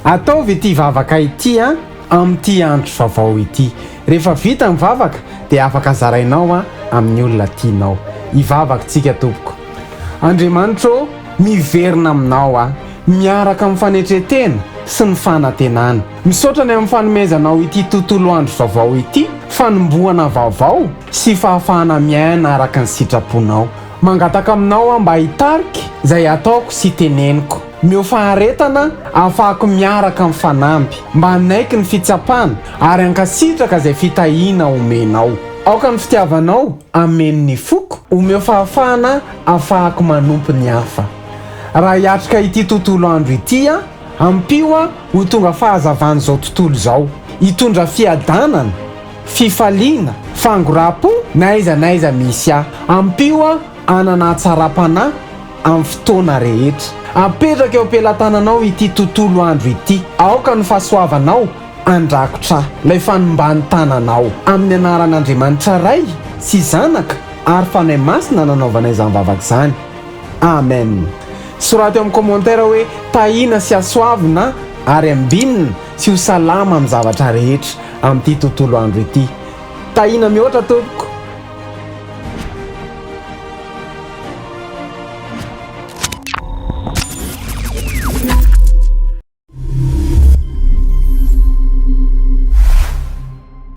ataovy ity vavaka ity a amin'ity andro vaovao ity. Rehefa vita mivavaka dia afaka zarainao a amin'ny olona tianao. Ivavakantsika tompoko. Andriamanitra miverina aminao a miaraka amin'ny fanetretena sy ny fanantenana. Misaotra ny amin'ny fanomezanao ity tontolo andro vaovao ity, fanombohana vaovao sy fahafahana miaina araka ny sitraponao. Mangataka aminao mba hitarika izay ataoko sy teneniko. Miofaharetana ahafahako miaraka amin'ny fanamby mba hanaiky ny fitsapana ary hankasitraka izay fitahiana omenao. Aoka ny fitiavanao ameno ny foko omeo fahafahana ahafahako manompo ny hafa. Raha hiatrika ity tontolo andro ity a ampio a ho tonga fahazavan'izao tontolo izao, hitondra fiadanana, fifaliana, fangorapo na aiza misy a. Ampio a anana tsara-panahy amin'ny fotoana rehetra. Apetraka eo am-pelantananao ity tontolo andro ity. Aoka ny fahasoavanao andrakotra ilay fanombany tananao amin'ny anaran'Andriamanitra Ray sy Zanaka ary Fanahy Masina nanaovana izany vavaka izany. Amen. Sorata eo amin'ny commentaire hoe tahina sy asoavina ary ambinina sy ho salama amin'ny zavatra rehetra amin'ity tontolo andro ity. Tahina mihoatra tompoko.